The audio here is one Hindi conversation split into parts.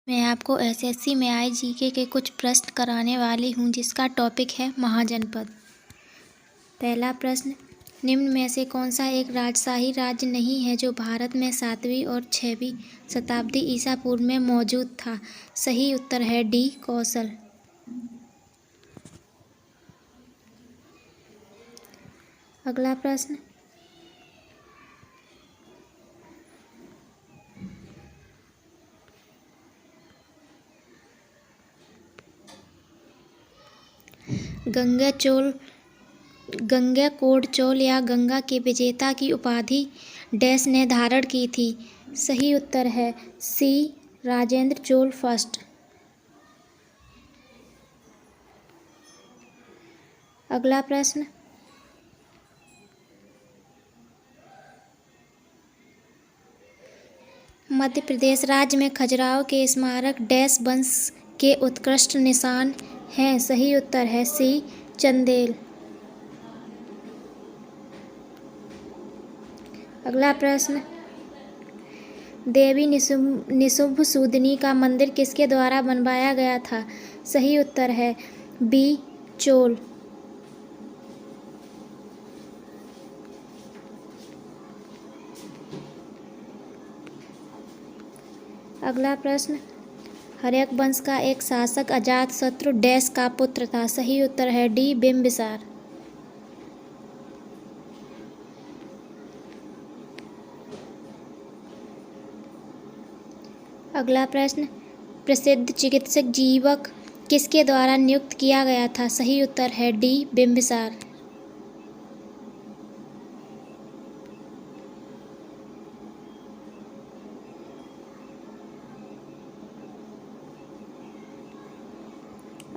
मैं आपको एसएससी में आए जीके के कुछ प्रश्न कराने वाली हूँ जिसका टॉपिक है महाजनपद। पहला प्रश्न, निम्न में से कौन सा एक राजशाही राज्य नहीं है जो भारत में 7वीं और 6वीं शताब्दी ईसा पूर्व में मौजूद था? सही उत्तर है डी, कौशल। अगला प्रश्न, गंगैकोंड चोल या गंगा के विजेता की उपाधि डैश ने धारण की थी? सही उत्तर है सी, राजेंद्र चोल फर्स्ट। अगला प्रश्न, मध्य प्रदेश राज्य में खजुराहो के स्मारक डैश वंश के उत्कृष्ट निशान हैं? सही उत्तर है सी, चंदेल। अगला प्रश्न, देवी निशुम्भसूदिनी का मंदिर किसके द्वारा बनवाया गया था? सही उत्तर है बी, चोल। अगला प्रश्न, हर्यक वंश का एक शासक अजातशत्रु डैश का पुत्र था? सही उत्तर है डी, बिंबिसार। अगला प्रश्न, प्रसिद्ध चिकित्सक जीवक किसके द्वारा नियुक्त किया गया था? सही उत्तर है डी, बिंबिसार।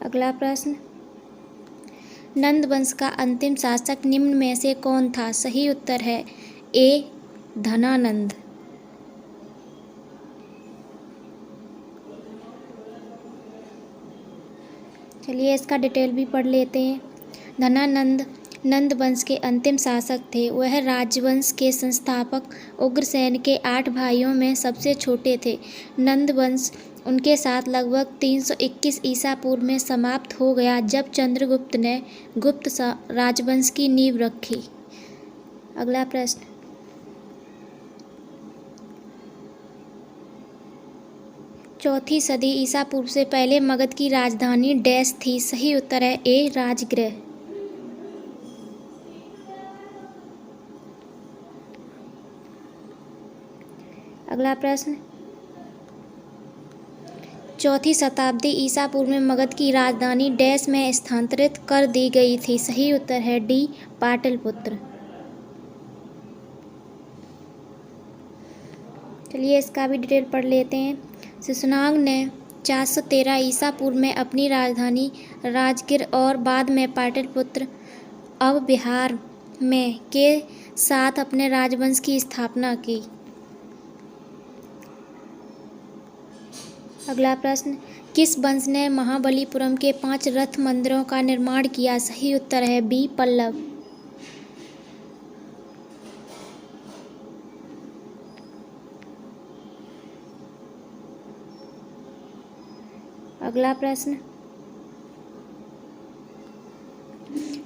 अगला प्रश्न, नंद वंश का अंतिम शासक निम्न में से कौन था? सही उत्तर है ए, धनानंद। चलिए इसका डिटेल भी पढ़ लेते हैं। धनानंद नंद वंश के अंतिम शासक थे। वह राजवंश के संस्थापक उग्रसेन के 8 भाइयों में सबसे छोटे थे। नंद वंश उनके साथ लगभग 321 ईसा पूर्व में समाप्त हो गया जब चंद्रगुप्त ने गुप्त राजवंश की नींव रखी। अगला प्रश्न, चौथी सदी ईसा पूर्व से पहले मगध की राजधानी डैश थी? सही उत्तर है ए, राजगृह। अगला प्रश्न, चौथी शताब्दी ईसा पूर्व में मगध की राजधानी डैश में स्थानांतरित कर दी गई थी? सही उत्तर है डी, पाटलिपुत्र। चलिए इसका भी डिटेल पढ़ लेते हैं। शिशुनाग ने 413 ईसा पूर्व में अपनी राजधानी राजगिर और बाद में पाटलिपुत्र अब बिहार में के साथ अपने राजवंश की स्थापना की। अगला प्रश्न, किस वंश ने महाबलीपुरम के 5 रथ मंदिरों का निर्माण किया? सही उत्तर है बी, पल्लव। अगला प्रश्न,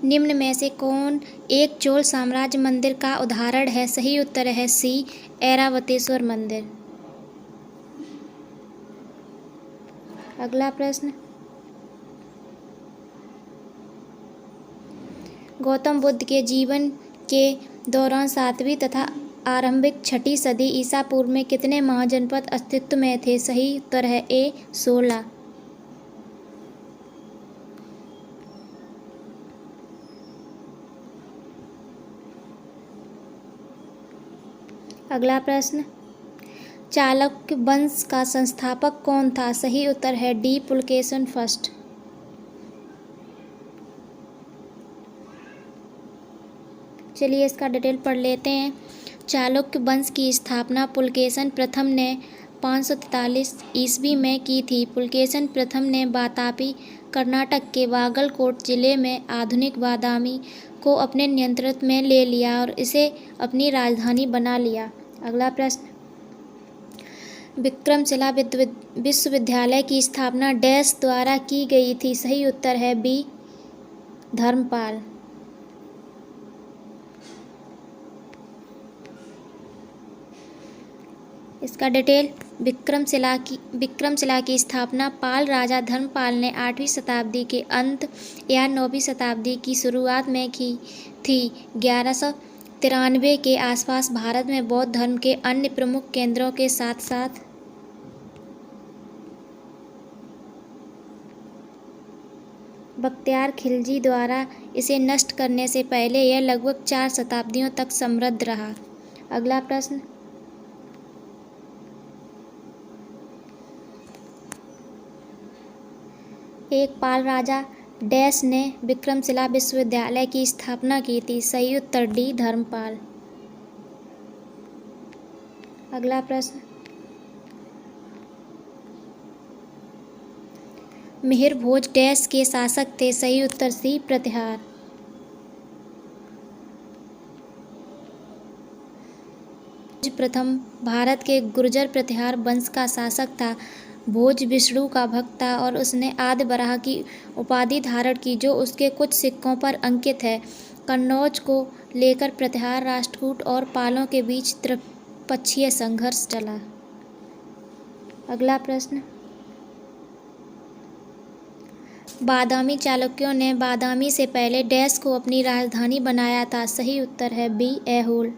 निम्न में से कौन एक चोल साम्राज्य मंदिर का उदाहरण है? सही उत्तर है सी, ऐरावतेश्वर मंदिर। अगला प्रश्न, गौतम बुद्ध के जीवन के दौरान 7वीं तथा आरंभिक 6ठी सदी ईसा पूर्व में कितने महाजनपद अस्तित्व में थे? सही उत्तर है ए, 16। अगला प्रश्न, चालुक्य वंश का संस्थापक कौन था? सही उत्तर है डी, पुलकेशिन फर्स्ट। चलिए इसका डिटेल पढ़ लेते हैं। चालुक्य वंश की स्थापना पुलकेशिन प्रथम ने 543 ईस्वी में की थी। पुलकेशिन प्रथम ने वातापी, कर्नाटक के बागलकोट जिले में आधुनिक बादामी को अपने नियंत्रण में ले लिया और इसे अपनी राजधानी बना लिया। अगला प्रश्न, विक्रमशिला विश्वविद्यालय की स्थापना डैश द्वारा की गई थी। सही उत्तर है बी, धर्मपाल। इसका डिटेल, विक्रमशिला की स्थापना पाल राजा धर्मपाल ने 8वीं शताब्दी के अंत या 9वीं शताब्दी की शुरुआत में की थी। 1193 के आसपास भारत में बौद्ध धर्म के अन्य प्रमुख केंद्रों के साथ साथ बख्तियार खिलजी द्वारा इसे नष्ट करने से पहले यह लगभग 4 शताब्दियों तक समृद्ध रहा। अगला प्रश्न, एक पाल राजा डैश ने विक्रमशिला विश्वविद्यालय की स्थापना की थी। सही उत्तर डी, धर्मपाल। अगला प्रश्न, मिहिर भोज डैश के शासक थे। सही उत्तर सी, प्रतिहार। प्रथम भारत के गुर्जर प्रतिहार वंश का शासक था। भोज विष्णु का भक्त था और उसने आदि वराह की उपाधि धारण की, जो उसके कुछ सिक्कों पर अंकित है। कन्नौज को लेकर प्रतिहार राष्ट्रकूट और पालों के बीच त्रिपक्षीय संघर्ष चला। अगला प्रश्न, बादामी चालुक्यों ने बादामी से पहले डैश को अपनी राजधानी बनाया था। सही उत्तर है बी, ऐहोल।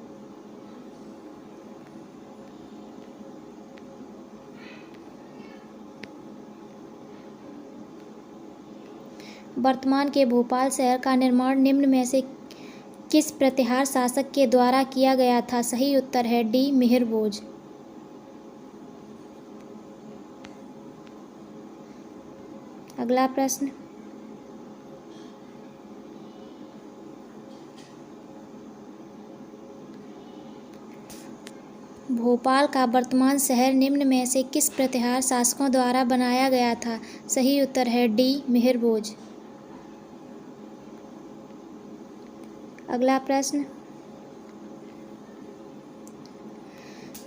वर्तमान के भोपाल शहर का निर्माण निम्न में से किस प्रतिहार शासक के द्वारा किया गया था? सही उत्तर है डी, मिहिर भोज। अगला प्रश्न, भोपाल का वर्तमान शहर निम्न में से किस प्रतिहार शासकों द्वारा बनाया गया था? सही उत्तर है डी, मिहिर भोज। अगला प्रश्न,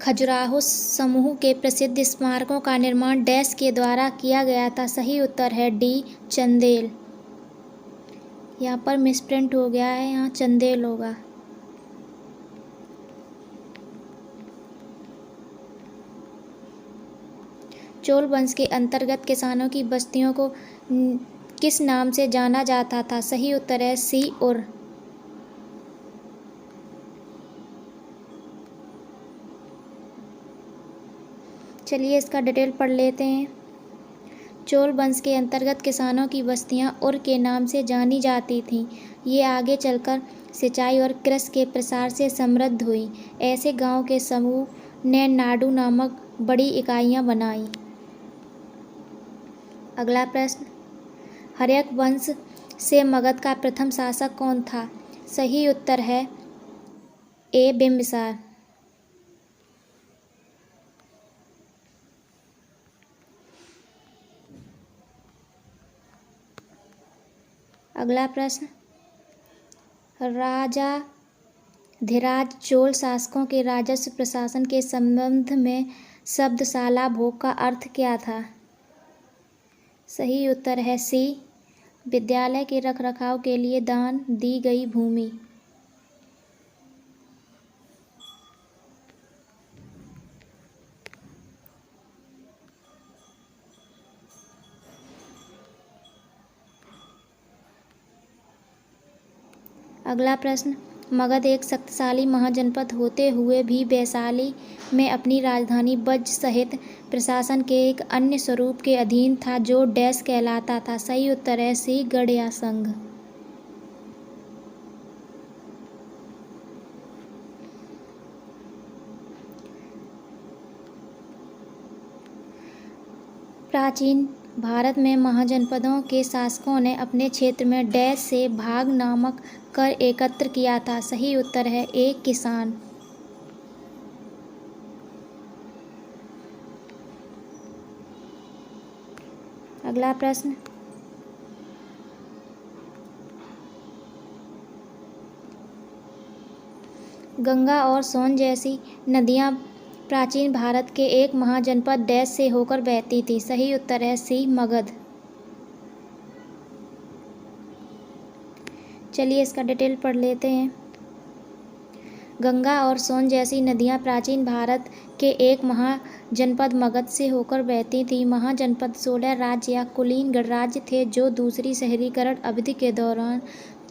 खजुराहो समूह के प्रसिद्ध स्मारकों का निर्माण डैश के द्वारा किया गया था। सही उत्तर है डी, चंदेल। यहाँ पर मिसप्रिंट हो गया है, यहाँ चंदेल होगा। चोल वंश के अंतर्गत किसानों की बस्तियों को किस नाम से जाना जाता था? सही उत्तर है सी, उर। चलिए इसका डिटेल पढ़ लेते हैं। चोल वंश के अंतर्गत किसानों की बस्तियां उर के नाम से जानी जाती थीं। ये आगे चलकर सिंचाई और कृषि के प्रसार से समृद्ध हुई। ऐसे गांव के समूह ने नाडु नामक बड़ी इकाइयां बनाई। अगला प्रश्न, हर्यक वंश से मगध का प्रथम शासक कौन था? सही उत्तर है ए, बिंबिसार। अगला प्रश्न, राजा धीराज चोल शासकों के राजस्व प्रशासन के संबंध में शब्द शाला भोग का अर्थ क्या था? सही उत्तर है सी, विद्यालय के रखरखाव के लिए दान दी गई भूमि। अगला प्रश्न, मगध एक शक्तिशाली महाजनपद होते हुए भी वैशाली में अपनी राजधानी वज्र सहित प्रशासन के एक अन्य स्वरूप के अधीन था, जो डैश कहलाता था। सही उत्तर है सी, गढ़ या संघ। प्राचीन भारत में महाजनपदों के शासकों ने अपने क्षेत्र में डैश से भाग नामक कर एकत्र किया था। सही उत्तर है ए, किसान। अगला प्रश्न, गंगा और सोन जैसी नदियां प्राचीन भारत के एक महाजनपद डैश से होकर बहती थी? सही उत्तर है सी, मगध। चलिए इसका डिटेल पढ़ लेते हैं। गंगा और सोन जैसी नदियाँ प्राचीन भारत के एक महाजनपद मगध से होकर बहती थीं। महाजनपद 16 राज्य या कुलीन गणराज्य थे जो दूसरी शहरीकरण अवधि के दौरान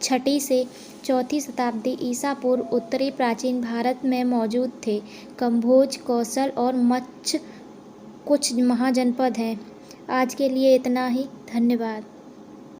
6ठी से 4ठी शताब्दी ईसा पूर्व उत्तरी प्राचीन भारत में मौजूद थे। कंभोज, कौशल और मच्छ कुछ महाजनपद हैं। आज के लिए इतना ही। धन्यवाद।